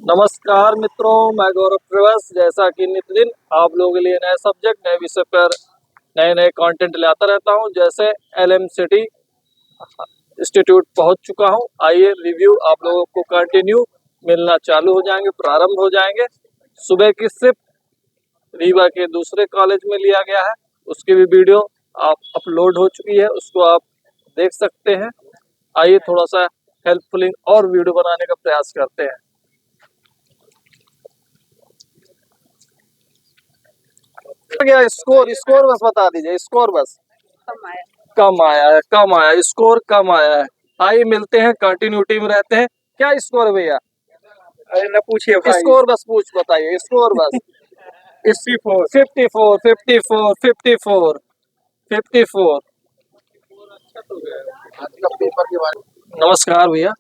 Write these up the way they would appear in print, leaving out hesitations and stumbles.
नमस्कार मित्रों, मैं गौरव प्रवास। जैसा कि नित्य दिन आप लोगों के लिए नए सब्जेक्ट नए विषय पर नए नए कंटेंट लाता रहता हूं। जैसे एलएम सिटी इंस्टीट्यूट पहुंच चुका हूं। आइए रिव्यू आप लोगों को कंटिन्यू मिलना चालू हो जाएंगे, प्रारंभ हो जाएंगे। सुबह की शिफ्ट रीवा के दूसरे कॉलेज में लिया गया है, उसकी भी वीडियो आप अपलोड हो चुकी है, उसको आप देख सकते हैं। आइए थोड़ा सा हेल्पफुल और वीडियो बनाने का प्रयास करते हैं। क्या स्कोर स्कोर बस बता दीजिए, स्कोर बस कम आया है, कम आया है, स्कोर कम आया है। आइए मिलते हैं, कंटिन्यूटी में रहते हैं। क्या स्कोर है भैया? अरे न पूछिए भाई। स्कोर बस बताइए, स्कोर बस। 54 54 54 54 54। नमस्कार भैया।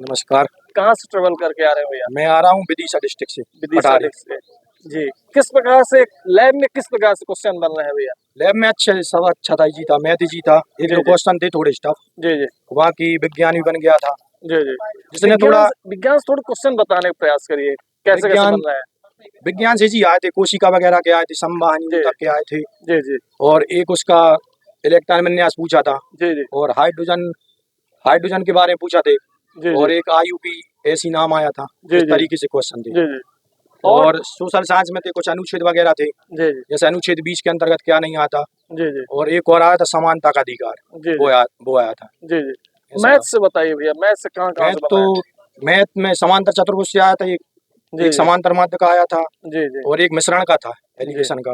नमस्कार। कहाँ से ट्रेवल करके आ रहे हैं भैया? मैं आ रहा हूँ विदिशा डिस्ट्रिक्ट से। विदिशा से जी। किस प्रकार से लैब में किस प्रकार से क्वेश्चन बन रहे हैं भैया? लैब में सब अच्छा था, जी था, मैथ जी था। एक जी, दो जी। क्वेश्चन थे थोड़े स्टफ, जी जी बाकी विज्ञान भी बन गया था। जी जी। जिसने थोड़ा विज्ञान से थोड़ा क्वेश्चन बताने का प्रयास करिए, कैसे कैसे विज्ञान बन रहा है। विज्ञान से जी आए थे, कोशिका वगैरह के आए थे, संवाहनी जी तक के आए थे। जी जी और एक उसका इलेक्ट्रॉन विन्यास पूछा था, जी जी और हाइड्रोजन हाइड्रोजन के बारे में पूछा थे, जी और जी एक आयुपी ऐसी नाम आया था। जी इस जी तरीके से क्वेश्चन थे। जी जी। और सोशल साइंस में थे कुछ अनुच्छेद वगैरह थे, जी जी जैसे अनुच्छेद 20 के अंतर्गत क्या नहीं आता। जी जी और एक और आया था समानता का अधिकार, जी वो आया था। जी जी। ऐसा मैथ था। से बताइए भैया, मैथ से कहाँ कहाँ मैथ से तो बना है? मैथ में समांतर चतुर्भुज से आया था, जी एक जी समांतर माध्य का आया था, जी जी और एक मिश्रण का था, जी एलिगेशन का।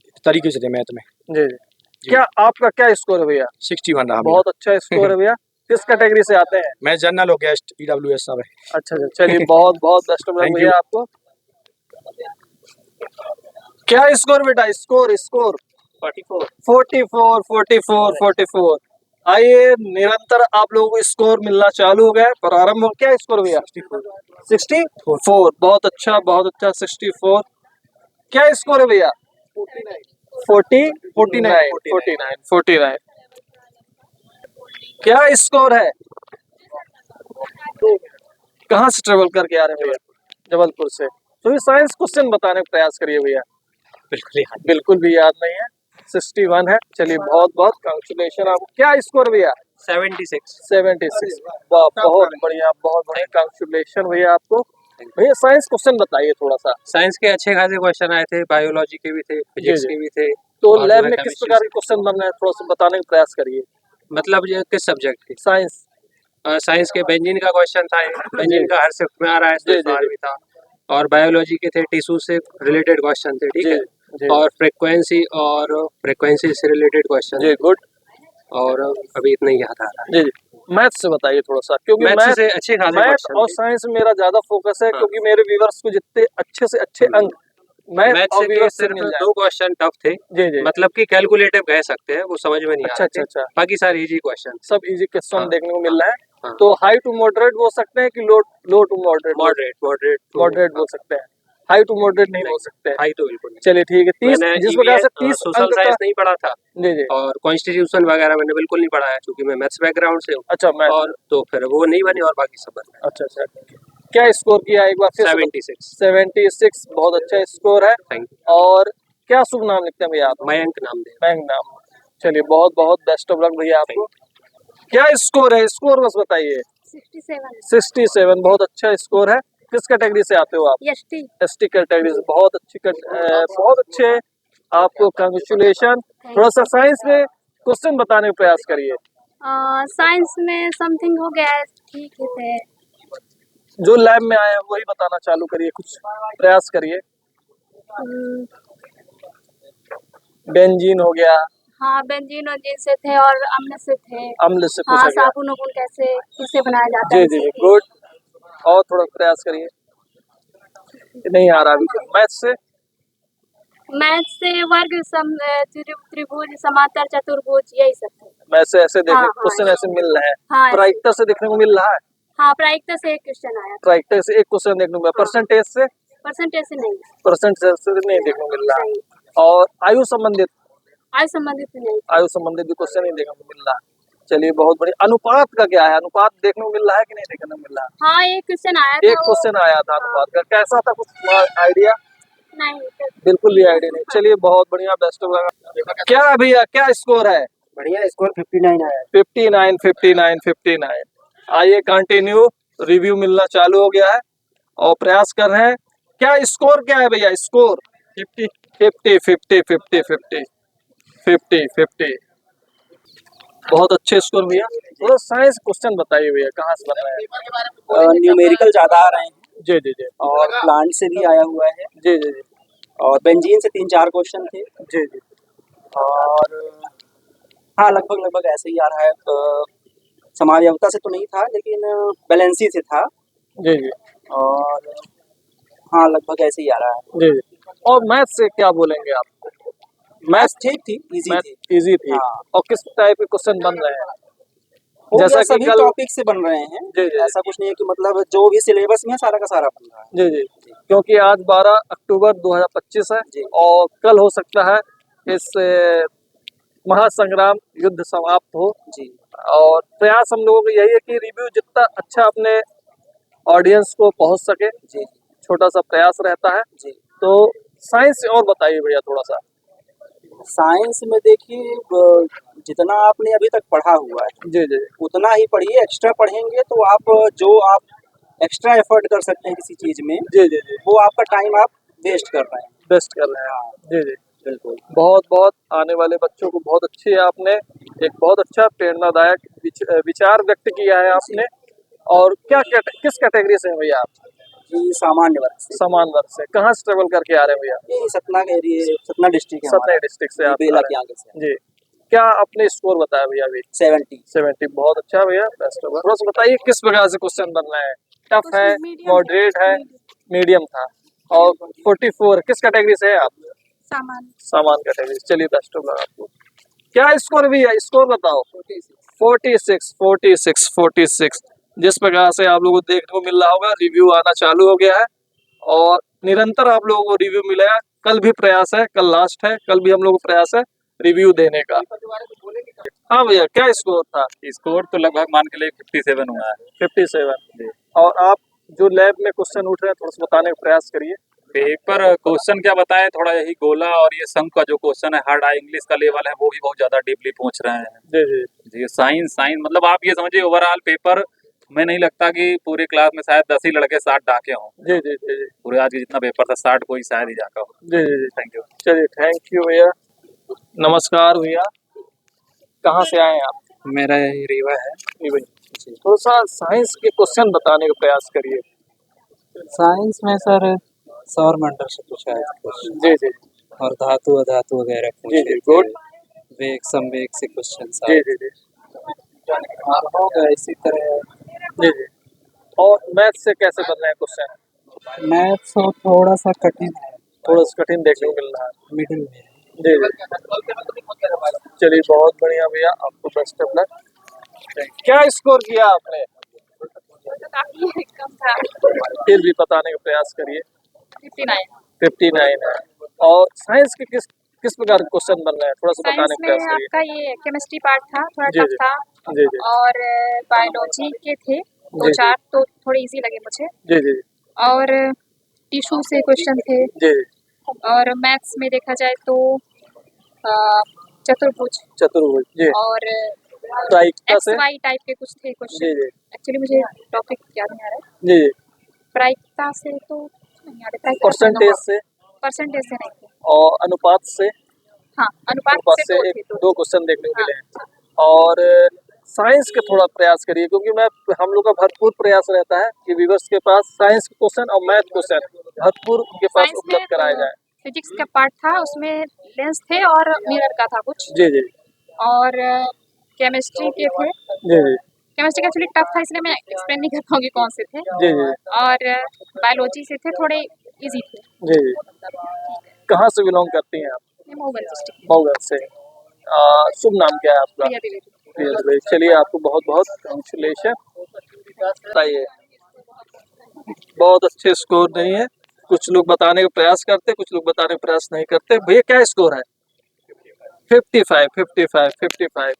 इस तरीके से थे मैथ में। जी जी। जी। क्या आपका क्या स्कोर है भैया? 61 रहा बहुत अच्छा स्कोर मेरा। है भैया। किस कैटेगरी से आते हैं? मैं जनरल हो गया, EWS सब है। अच्छा अच्छा, चलिए बहुत बहुत best of luck thank you. भैया आपको। क्या स्कोर बेटा? Score score 44। 44 44 44। आइए निरंतर आप लोगों को स्कोर मिलना चालू हो गया है। प्रारंभ हो क्या स्कोर भैया? 64। बहुत अच्छा बहुत अच्छा। 64। क्या स्कोर है भैया? 40 49 49 49। क्या स्कोर है? कहाँ से ट्रेवल करके आ रहे हैं भैया? जबलपुर से। तो ये साइंस क्वेश्चन बताने का प्रयास करिए भैया। बिल्कुल भी याद नहीं है। 61 है। चलिए बहुत बहुत कंग्रेचुलेशन आपको। क्या स्कोर भैया? 76। 76। वाह, बहुत बढ़िया बहुत बढ़िया। कंग्रेचुलेशन भैया आपको। भैया साइंस क्वेश्चन बताइए थोड़ा सा। साइंस के अच्छे खासे क्वेश्चन आए थे, बायोलॉजी के भी थे, जी फिजिक्स जी। के भी थे। तो और लैब जो है में किस केमिस्ट्री प्रकार के क्वेश्चन बन रहे हैं, थोड़ा सा बताने का प्रयास करिए। मतलब ये किस सब्जेक्ट के? साइंस। साइंस के बेंजीन का क्वेश्चन था, बेंजीन का हर शिफ्ट में आ रहा है, जी इस जी बार जी भी था। और बायोलॉजी के थे, टिश्यू से रिलेटेड क्वेश्चन थे, ठीक जी है। जी और फ्रीक्वेंसी से रिलेटेड क्वेश्चन जी। गुड। और अभी इतना ही याद आ रहा जी जी। मैथ से बताइए थोड़ा सा, क्योंकि है। मैथ्स से अच्छे खासे मैथ क्वेश्चन और थे। साइंस में मेरा ज्यादा फोकस है, हाँ। क्योंकि मेरे व्यूअर्स को जितने अच्छे से अच्छे अंक मैथ मैथ्स और के व्यूअर्स से सिर्फ मिल जाए। 2 क्वेश्चन टफ थे, जी जी। मतलब कि कैलकुलेटिव कह सकते हैं, वो समझ में नहीं आ अच्छा रहे अच्छा थे। अच्छा। बाकी सारे इजी क्वेश्चन। सब इजी क्वेश्चन हाँ देखने को हाँ मिल रहा है। हाँ। तो हाई टू मॉडरेट बोल सकते हैं कि low low to moderate? Moderate moderate moderate बोल सकते हैं, हाई टू मॉडरेट नहीं बोल सकते हैं। हाई तो बिल्कुल नहीं। चलिए ठीक है। 30 मैंने जिस प्रकार से 30 सोशल अंक का। साइंस नहीं पढ़ा था, जी जी। और कॉन्स्टिट्यूशन वगैरह मैंने बिल्कुल नहीं पढ़ा है, क्योंकि मैं मैथ्स बैकग्राउंड से हूँ। अच्छा मैथ। और तो फिर वो नहीं बने, और बाकी सब बन अच्छा अच्छा। क्या स्कोर किया एक बार फिर से? 76। 76। बहुत अच्छा स्कोर है। थैंक और क्या शुभ नाम लिखते हैं भैया आप? यू। मयंक नाम दे। बैंक नाम। चलिए बहुत बहुत बेस्ट ऑफ लक भैया आपको। क्या स्कोर है? स्कोर बस बताइए। 67। बहुत अच्छा स्कोर है। किस कैटेगरी से आते हो आप? एसटी कैटेगरी से। बहुत बहुत अच्छे। आपको कंग्रेचुलेशन। थोड़ा सा साइंस में क्वेश्चन बताने का प्रयास करिए। साइंस में समथिंग हो गया है, ठीक है। जो लैब में आए हैं वही बताना चालू करिए, कुछ प्रयास करिए। हम्म, बेंजीन हो गया, हाँ बेंजीन वंजीन से थे और अम्ल से थे। अम्ल से हाँ पूछा गया। साबुन उबुन कैसे किससे बनाया जाता जी है, जी इसी जी। के। गुड। और थोड़ा प्रयास करिए। नहीं आ रहा अभी मैथ से। मैथ से वर्ग त्रिभुज समांतर चतुर्भुज यही सब थे। मैथ से ऐसे देखने हाँ, क्वेश्चन हाँ, ऐसे मिल रहे हैं। हाँ ऐसे। प्रायिकता से देखने को मिल रहा है। हाँ प्रायिकता से एक क्वेश्चन आया था। प्रायिकता से एक क्वेश्चन देखने को मिला। परसेंटेज से? परसेंटेज से नहीं। परसेंटेज से नहीं देखने को मिल रहा है। नहीं। और आयु संबंधित? आय संबंधित नहीं। आयु संबंधित भी क्वेश्चन नहीं देखने को मिल रहा है। चलिए बहुत बढ़िया। अनुपात का क्या है, अनुपात देखने को मिल रहा है कि नहीं देखने को मिल रहा है? हाँ, एक क्वेश्चन आया था एक क्वेश्चन आया था अनुपात का, कैसा था, कुछ आइडिया? नहीं। बिल्कुल भी आइडिया नहीं। चलिए बहुत बढ़िया, बेस्ट ऑफ लक। क्या है भैया, क्या स्कोर है? बढ़िया स्कोर 59 आया है। 59 59 59। आइए कंटिन्यू, रिव्यू मिलना चालू हो गया है और प्रयास कर रहे हैं। क्या स्कोर क्या है भैया, स्कोर? 50 50 50 50 50 50 50। बहुत अच्छे स्कोर भैया। थोड़ा साइंस क्वेश्चन बताइए भैया, कहाँ से बन रहा है? न्यूमेरिकल ज्यादा आ रहे हैं जी जी जी और प्लांट से भी आया हुआ है जी जी जी और बेंजीन से 3-4 क्वेश्चन थे जी जी और हाँ लगभग ऐसे ही आ रहा है। समावयवता से तो नहीं था लेकिन बैलेंसी से था जी जी और हाँ लगभग ऐसे ही आ रहा है। जी जी। और मैथ से क्या बोलेंगे आप? मैथ्स ठीक थी, इजी मैथ थी। इजी थी। हाँ। और किस टाइप के क्वेश्चन बन रहे हैं? हो जैसा गया, कि सभी कल टॉपिक से बन रहे हैं। जी जी ऐसा कुछ नहीं है कि मतलब जो भी सिलेबस में है सारा का सारा बन रहा है। जी जी, क्योंकि आज 12 अक्टूबर 2025 है जी। और कल हो सकता है इस महासंग्राम युद्ध समाप्त हो। जी और प्रयास हम लोगों का यही है कि रिव्यू जितना अच्छा अपने ऑडियंस को पहुंच सके, जी छोटा सा प्रयास रहता है। जी। तो साइंस और बताइए भैया थोड़ा सा। साइंस में देखिए जितना आपने अभी तक पढ़ा हुआ है जी जी उतना ही पढ़िए। एक्स्ट्रा पढ़ेंगे तो आप जो आप एक्स्ट्रा एफर्ट कर सकते हैं किसी चीज में जी जी जी वो आपका टाइम आप वेस्ट कर रहे हैं। बेस्ट कर रहे हैं। जी जी बिल्कुल। बहुत बहुत आने वाले बच्चों को बहुत अच्छी आपने एक बहुत अच्छा प्रेरणादायक विचार व्यक्त किया है आपने। और क्या किस कैटेगरी से हैं भैया आप? जी सामान्य वर्ग से। समान वर्ग से। कहाँ से ट्रेवल करके आ रहे हैं भैया? ये सतना के एरिया, सतना डिस्ट्रिक्ट है सतना हमारा। डिस्ट्रिक्ट से जी, आप आ बेला रहे के हैं। आगे से। जी, क्या आपने स्कोर बताया भैया अभी? 70। 70। बहुत अच्छा भैया, बेस्ट ऑफ लक। थोड़ा सा बताइए किस प्रकार से क्वेश्चन बन रहे हैं? टफ है, मॉडरेट है, मीडियम था? और 44 किस कैटेगरी से है आप? सामान कैटेगरी। चलिए बेस्ट ऑफ लक आपको। क्या स्कोर भी है, स्कोर बताओ। 46 46 46। जिस प्रकार से आप लोगों को देखने को मिल रहा होगा, रिव्यू आना चालू हो गया है और निरंतर आप लोगों को रिव्यू मिलेगा। कल भी प्रयास है, कल लास्ट है, कल भी हम लोग को प्रयास है रिव्यू देने का। हाँ भैया, क्या स्कोर था? स्कोर तो लगभग मान के लिए 57 हुआ है। 57। और आप जो लैब में क्वेश्चन उठ रहे हैं थोड़ा सा बताने का प्रयास करिए। पेपर क्वेश्चन क्या बताएं, थोड़ा यही गोला और ये शंख का जो क्वेश्चन है हार्ड इंग्लिश का लेवल है वो भी बहुत ज्यादा डीपली पूछ रहे हैं। जी जी जी साइंस साइंस मतलब आप ये समझिए ओवरऑल पेपर में नहीं लगता कि पूरे क्लास में शायद 10 ही लड़के 60 डाके हों। जी जी जी जी पूरे आज जितना पेपर था 60 कोई शायद ही जाका हो। जी जी जी। Thank you. चलिए थैंक यू भैया। नमस्कार भैया, कहाँ से आए हैं आप? मेरा यही रीवा है। जी भैया, थोड़ा सा साइंस के क्वेश्चन बताने का प्रयास करिए। साइंस में सर सौर मंडल से पूछा है क्वेश्चन जी जी और धातु अधातु वगैरह जी पूछे जी, थे। गुड। वेग संवेग से क्वेश्चन जी जी जी और होगा इसी तरह। जी जी। और मैथ से कैसे बन रहे हैं क्वेश्चन? मैथ्स तो थोड़ा सा कठिन है, थोड़ा सा कठिन देखने को मिल रहा है। मिडिल में है। जी जी। चलिए बहुत बढ़िया भैया, आपको बेस्ट ऑफ लक। क्या स्कोर किया आपने? काफी कम था। फिर भी बताने का प्रयास करिए। 59। 59 है। और साइंस के किस किस प्रकार के क्वेश्चन बन रहे हैं, थोड़ा सा साइंस बताने का में प्रयास करिए। आपका ये केमिस्ट्री पार्ट था, थोड़ा जी टफ जी था। जी जी और बायोलॉजी के थे जी, दो चार, तो थोड़े इजी लगे मुझे। जी जी और टिश्यू से क्वेश्चन थे। जी और मैथ्स में देखा जाए तो अ, चतुर्भुज चतुर्भुज जी। और प्रायिकता एक्स से वाई टाइप के कुछ थे जी क्वेश्चन। जी एक्चुअली मुझे टॉपिक याद नहीं आ रहा है। जी जी। प्रायिकता से तो नहीं आ रहा। परसेंटेज से परसेंटेज से नहीं थे। और अनुपात से। हाँ, अनुपात अनुपात से से दो एक थे, दो दो थे। क्वेश्चन देखने को हाँ, मिले हैं। और साइंस का थोड़ा प्रयास करिए, क्योंकि मैं हम लोग का भरपूर प्रयास रहता है कि व्यूअर्स के पास साइंस क्वेश्चन और मैथ क्वेश्चन भरपूर उनके पास साइंस में उपलब्ध कराया जाए। फिजिक्स का पार्ट था, उसमें लेंस थे और मिरर का था कुछ। जी जी और केमिस्ट्री के थे। जी जी केमिस्ट्री का एक्चुअली टफ था, इसलिए मैं एक्सप्लेन नहीं कर पाऊंगी कौन से थे। जी जी और बायोलॉजी से थे, थोड़े इजी थे। जी जी। कहाँ से बिलोंग करती हैं आप? मैं मऊगल डिस्ट्रिक्ट मऊगल से। शुभ नाम क्या है आपका? प्रिया द्विवेदी। प्रिया द्विवेदी। चलिए आपको बहुत बहुत कंग्रेचुलेशन। बताइए, बहुत अच्छे स्कोर नहीं है। कुछ लोग बताने का प्रयास करते, कुछ लोग बताने का प्रयास नहीं करते। भैया क्या स्कोर है? 55 55 55।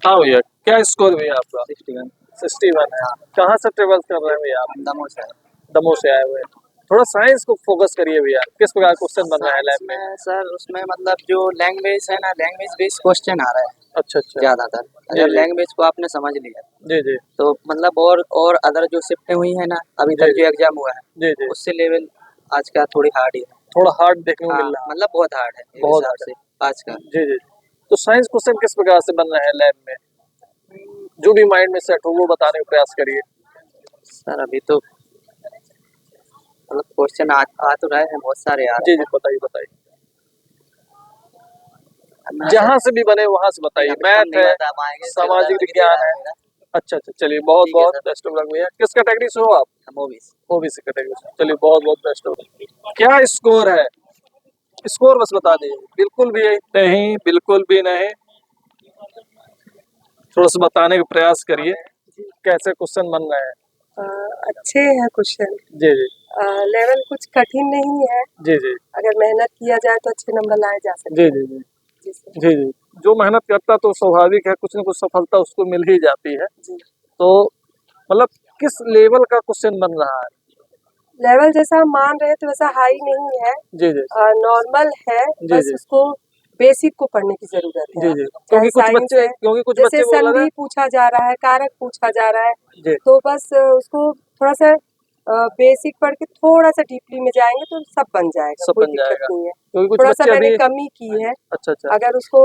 हाँ भैया, क्या स्कोर भैया आपका? 61 61 है। कहाँ से ट्रेवल कर रहे हैं भैया आप? दमोह से है। दमोह से आए हुए हैं। थोड़ा साइंस को फोकस करिए भैया, किस प्रकार क्वेश्चन बन रहा है लैब में? सर उसमें मतलब जो लैंग्वेज है ना, लैंग्वेज बेस्ड क्वेश्चन आ रहा है अच्छा अच्छा। ज्यादातर। जी, अगर जी। लैंग्वेज को आपने समझ लिया जी जी तो मतलब और अदर जो शिफ्टें हुई है ना, अभी जी, तक जी। जो एग्जाम हुआ है जी जी, उससे लेवल आज का थोड़ी हार्ड ही है। थोड़ा हार्ड देखने को हाँ, मिल रहा है। मतलब बहुत हार्ड है मेरे बहुत हिसाब hard से आज का। जी जी। तो साइंस क्वेश्चन किस प्रकार से बन रहे हैं लैब में? जो भी माइंड में सेट हो वो बताने का प्रयास करिए। सर अभी तो मतलब क्वेश्चन आ तो रहे हैं, बहुत सारे आ जी रहे जी, बताइए बताइए। हैं। जहाँ से भी बने वहां से बताइए। मैथ है, सामाजिक विज्ञान है। अच्छा अच्छा, चलिए बहुत ठीक है बहुत सर। बेस्ट ऑफ लक भैया। किस कैटेगरी से हो आप? मूवीज ओबीसी कैटेगरी से। चलिए बहुत बहुत बेस्ट ऑफ लक। क्या स्कोर है? स्कोर बस बता दीजिए। बिल्कुल भी नहीं, बिल्कुल भी नहीं। थोड़ा सा बताने का प्रयास करिए, कैसे क्वेश्चन बन रहे हैं। अच्छे हैं क्वेश्चन। जी जी लेवल कुछ कठिन नहीं है, जी जी अगर मेहनत किया जाए तो अच्छे नंबर लाए जा सकते जी हैं। जी जी जी सर। जी जी। जो मेहनत करता तो स्वाभाविक है कुछ न कुछ सफलता उसको मिल ही जाती है। जी, तो मतलब किस लेवल का क्वेश्चन बन रहा है? लेवल जैसा हम मान रहे हैं तो वैसा हाई नहीं है, जी जी नॉर्मल है। जी बस जी उसको बेसिक को पढ़ने की जरूरत जी है। जी। चाहे साइंस है, क्योंकि कुछ जैसे बच्चे बोल रहे संधि हैं। पूछा जा रहा है, कारक पूछा जा रहा है, जी तो बस उसको थोड़ा सा बेसिक पढ़ के थोड़ा सा डीपली में जाएंगे तो सब बन जाएगा, सब कोई बन दिक्कत जाएगा। नहीं है। क्योंकि कुछ थोड़ा सा बच्चे मैंने अभी। कमी की है, अच्छा अच्छा। अगर उसको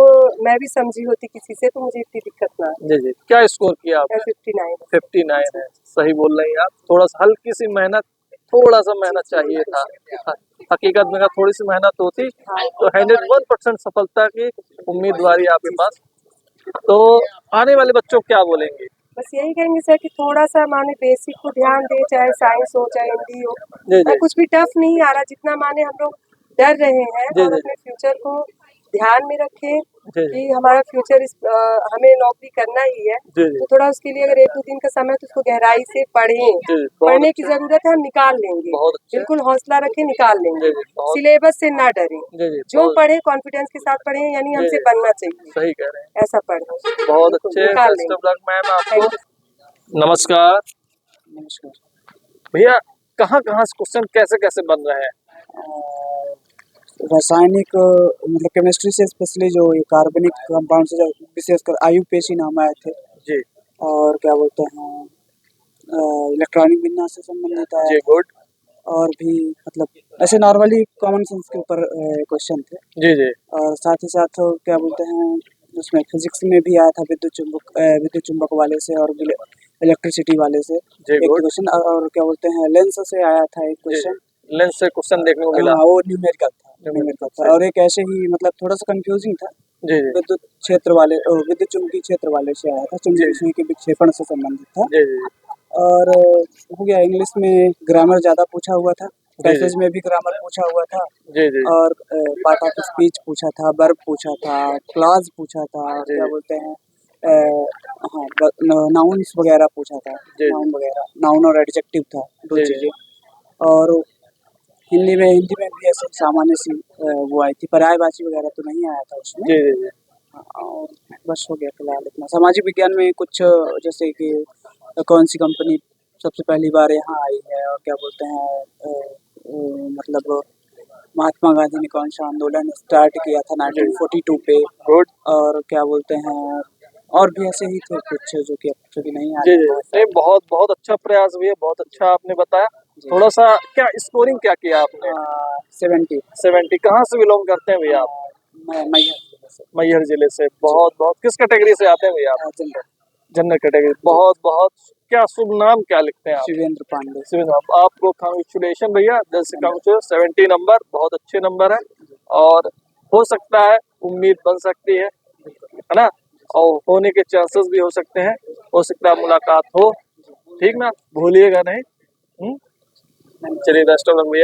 मैं भी समझी होती किसी से तो मुझे इतनी दिक्कत ना आती। जी जी, क्या स्कोर किया आपने? 59। 59 है। सही बोल रही हैं आप। थोड़ा सा हल्की सी मेहनत, थोड़ा सा मेहनत चाहिए था। हकीकत में अगर थोड़ी सी मेहनत होती तो 101% सफलता की उम्मीदवारी आपके पास। तो आने वाले बच्चों को क्या बोलेंगे? बस यही कहेंगे सर कि थोड़ा सा माने बेसिक को ध्यान दे, चाहे साइंस हो चाहे हिंदी हो। जी जी कुछ भी टफ नहीं आ रहा, जितना माने हम लोग डर रहे हैं जी और जी अपने फ्यूचर को ध्यान में रखें जी कि हमारा फ्यूचर हमें नौकरी करना ही है। जी जी तो थोड़ा उसके लिए अगर 1-2 दिन का समय है तो उसको गहराई से पढ़ें। जी, बहुत पढ़ने की जरूरत है, हम निकाल लेंगे। बहुत अच्छे। बिल्कुल हौसला रखें, निकाल लेंगे। जी जी बहुत। सिलेबस से ना डरें, जी जी जो बहुत पढ़े कॉन्फिडेंस के साथ पढ़ें, यानी जी हमसे जी बनना चाहिए, सही कह रहे हैं। ऐसा पढ़ें। बहुत बिल्कुल, अच्छे। निकाल बेस्ट लेंगे। ऑफ लक मैम आपको। Thank you. नमस्कार नमस्कार। भैया, कहाँ कहाँ से क्वेश्चन कैसे कैसे बन रहे हैं? रासायनिक मतलब केमिस्ट्री से स्पेशली जो ये कार्बनिक कंपाउंड से विशेषकर आयुपेशी नाम आए थे, जी और क्या बोलते हैं इलेक्ट्रॉनिक विन्यास से संबंधित आया जी था, गुड। और भी मतलब ऐसे नॉर्मली कॉमन सेंस के ऊपर क्वेश्चन थे। जी जी और साथ ही साथ क्या बोलते हैं उसमें फिजिक्स में भी आया था, विद्युत चुंबक वाले से और इलेक्ट्रिसिटी वाले से जी एक गुड। क्वेश्चन, और क्या बोलते हैं लेंस से आया था एक जी जी, क्वेश्चन। लेंस से क्वेश्चन देखने को मिला। हाँ, वो न्यूमेरिकल था, न्यूमेरिकल था। और एक ऐसे ही मतलब थोड़ा सा कंफ्यूजिंग था, जी जी विद्युत क्षेत्र वाले विद्युत चुम्बकीय क्षेत्र वाले से आया था, चुंबकीय सुई के विक्षेपण से संबंधित था। जी जी और हो गया इंग्लिश में ग्रामर ज़्यादा पूछा हुआ था, जी पैसेज में भी ग्रामर पूछा हुआ था, जी जी और पार्ट ऑफ स्पीच पूछा था, वर्ब पूछा था, क्लॉज पूछा था, और जी क्या बोलते हैं हाँ नाउन्स वगैरह पूछा था, जी नाउन वगैरह, नाउन और एडजेक्टिव था, दो जी चीज़ें। और हिंदी में भी ऐसे सामान्य सी वो आई थी, पर्यायवाची वगैरह तो नहीं आया था उसमें। जी जी और बस हो गया फिलहाल इतना। सामाजिक विज्ञान में कुछ जैसे कि कौन सी कंपनी सबसे पहली बार यहाँ आई है, और क्या बोलते हैं मतलब महात्मा गांधी ने कौन सा आंदोलन स्टार्ट किया था 1942 पे, गुड। और क्या बोलते हैं और भी ऐसे ही थे कुछ जो कि नहीं जी आए जी बहुत नहीं, सारे। बहुत बहुत अच्छा प्रयास भैया, बहुत अच्छा आपने बताया। जी। थोड़ा सा क्या स्कोरिंग क्या किया आपने? 70। 70। कहाँ से बिलोंग करते हैं भैया आप? मैं मैहर जिले से। मैहर जिले से। बहुत बहुत। किस कैटेगरी से आते हैं भैया आप? General general category. बहुत बहुत। क्या शुभ नाम क्या लिखते हैं आप? शिवेंद्र पांडे। आपको कांग्रेचुलेशन भैया, दिल से कांग्रेचुलेशन। 70 नंबर बहुत अच्छे नंबर है, और हो सकता है उम्मीद बन सकती है ना, और होने के चांसेस भी हो सकते हैं। हो सकता है मुलाकात हो, ठीक ना, भूलिएगा नहीं। चलिए बेस्ट ऑफ लक भैया।